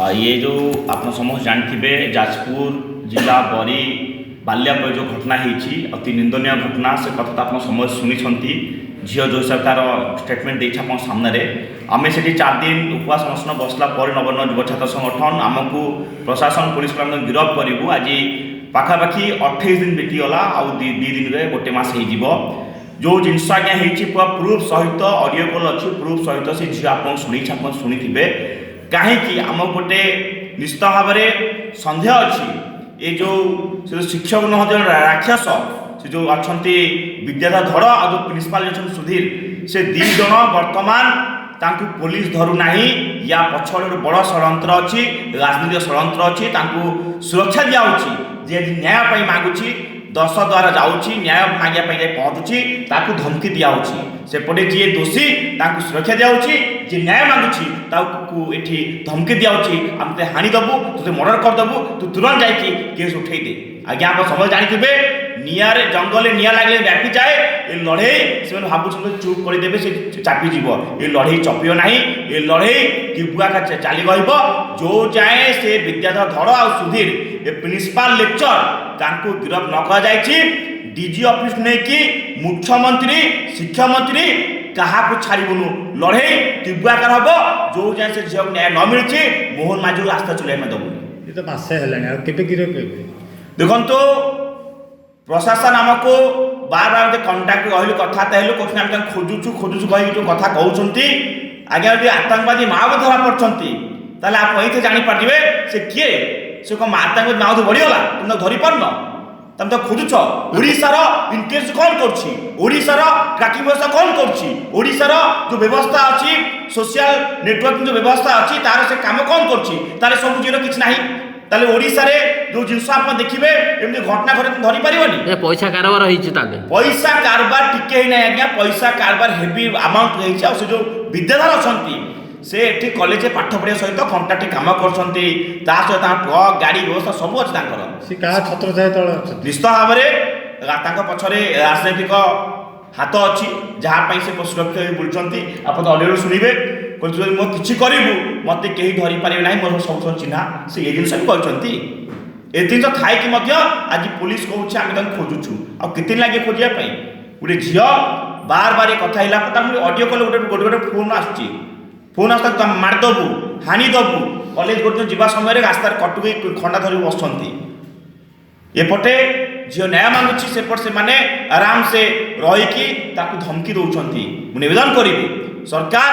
ये जो आप समस्त जानते जाजपुर जिला बरी बाल्यापर जो घटना होती अति निंदनीय घटना से कथा तो आप समस्त शुणी झील जो हिसाब तार स्टेटमेंट देती आप सामने आम से 4 दिन उपवास अनशन बसला नवरन युव छात्र संगठन आमको प्रशासन पुलिस गिरफ करूँ आज पाखापाखि 28 दिन बीतीगला आउ 2 दिन में गोटे मस हो जो जिनस आज्ञा पूरा प्रूफ सहित ऑडियो कॉल अच्छी प्रूफ सहित से झील आप शुणी कहीं आम गोटे निश्चित भाव में सन्देह अच्छी ये जो शिक्षक न राक्षस से जो अच्छा विद्याधर धड़ और जो प्रिंसिपाल अच्छा सुधीर से 2 जन बर्तमान तांकु पुलिस धरू नाही या पछड़ बड़ षड्यंत्र अच्छी राजनीतिक षड्यंत्र अच्छी सुरक्षा दिया जे न्याय मागुची 10 द्वारा जाऊँगी न्याय मागिया पहुँचुची ताकू धमकी दिखाऊँगी सेपटे जी दोषी ताकू सुरक्षा दिखाऊँगी जी न्याय मागुची ताकू एठी धमकी दिखाऊँगी आम ते हाणीदेबू तुझे मर्डर करदेबू तू तुरंत जाकि केस उठे दे आज्ञा आप समझ जानी निआर जंगल निआ लगे व्यापी जाए ये लड़े से भावुं चुप करदे से चापीज ये लड़े चपिव ना ये लड़े दिबुआ चली रहा जो जाए से विद्याधर धड़ आ सुधीर ये प्रिंसिपाल लेक्चर तांको गिरफ न कर डीजी ऑफिस नहीं कि मुख्यमंत्री शिक्षा मंत्री क्या छाड़बुनु लड़े दिबुआकार हम जो जाए से झील न्याय न मिली मोहन माझी रास्ता चलने देवुनि ये तो मासे केबे गिरफ देखो प्रशासन आमको बार बार कंटाक्ट रही कथबार्ता हेलु कहते खोजुचु कही जो कथा कहते आज्ञा जो आतंकवादी माओ धरा पड़ती आप ये जापारे से किए से कौन आतंकवादी माओ बढ़ीगला तुम धरी पारन तुम तो खोजुच ओडिशार इंटेलिजेंस कौन करोडिशार ट्रैकिंग व्यवस्था कौन करोडिशार जो व्यवस्था अच्छी सोशल नेटवर्किंग जो व्यवस्था अच्छी तार से काम कौन कर सब जीरो किसी ना ताले ओडिशा रे जो जिनस आप देखिए एमती घटना घटे धरी पारिबनी पैसा कारबार होइछि ताले पैसा कारबार टिके ही नहीं आज्ञा पैसा कारबार हेवी अमाउंट होइछि आ से जो विद्याधर अछंती से एठी कॉलेज पाठ पढ़िया सहित कंटाक्ट काम करछंती ता सहित ट्रक गाड़ी व्यवस्था सब अछि तांकर से का छत्र जाय तळ निश्चित भाव में तांका पछरे राजनीतिक हाथ अच्छी जहाँ से सुरक्षा बुलूँ आप ऑडियो शुणवे मो कि करूँ मत कहीं धरी पारे ना मोर सब चिन्हा से ये जिन भी कहते ये जिन थाई आज पुलिस कहे आम खोजुचु आते लगे खोजापी गोटे झील बार बार कथा ऑडियो कल गोटे गोटे फोन आसुच्ची फोन आस मारदेबू हाणीदेबू कॉलेज गोटे जावा समय रास्ता कटुक खंडा धरी बसुँच एपटे झील न्याय मांगुची सेपट से माने आराम से रहीकि धमकी दौरान निवेदन करी सरकार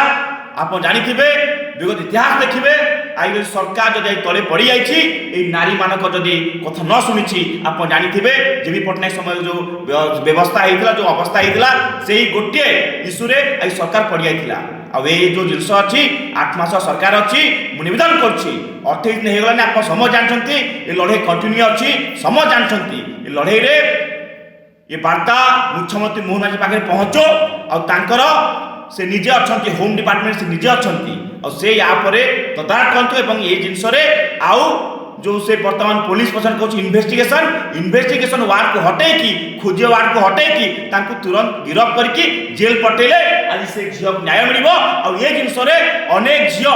आप जानी विगत इतिहास देखिए आई सरकार जब तले पड़ जाइए नारी मानक जदि कथा न शुणी आप जानी जेबी पट्टनायक समय जो व्यवस्था होता जो अवस्था होता से गोटे इश्यूरे आई सरकार पड़ जाता आ जो जिनस अच्छी 8 मास सरकार अच्छी निवेदन करुच्ची 28 दिन होगलानी आप समझ जानते ये लड़े कंटिन्यू अच्छी समझ जानते ये लड़े रे ये वार्ता मुख्यमंत्री मोहन माझी पाखे पहुँचो आर से निजे अच्छा होम डिपार्टमेंट से निजे अच्छा और से यापर तदारख करूँ ये जिनस आउ जो से वर्तमान पुलिस प्रशासन कह इन्वेस्टिगेशन वार्ड को हटे कि खोज वार्ड को हटे कि तुरंत गिरफ करके जेल पटेले आज से झील न्याय मिल ये जिनस अनेक झील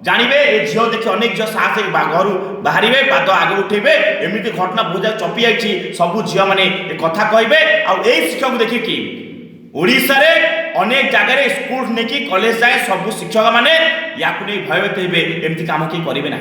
जानवे ये झील देखिए अनेक झील साहस घर बाहर पाद आगे उठेबे एमती घटना बहुत जगह चपी जाइए सबू झील मैंने कथा कहे आई शिक्षक देखिए ओडिशा रे अनेक जगह स्कूल नहीं कॉलेज जाए सब शिक्षक मैंने या भयभीत हे एमती कम किए करेंगे ना।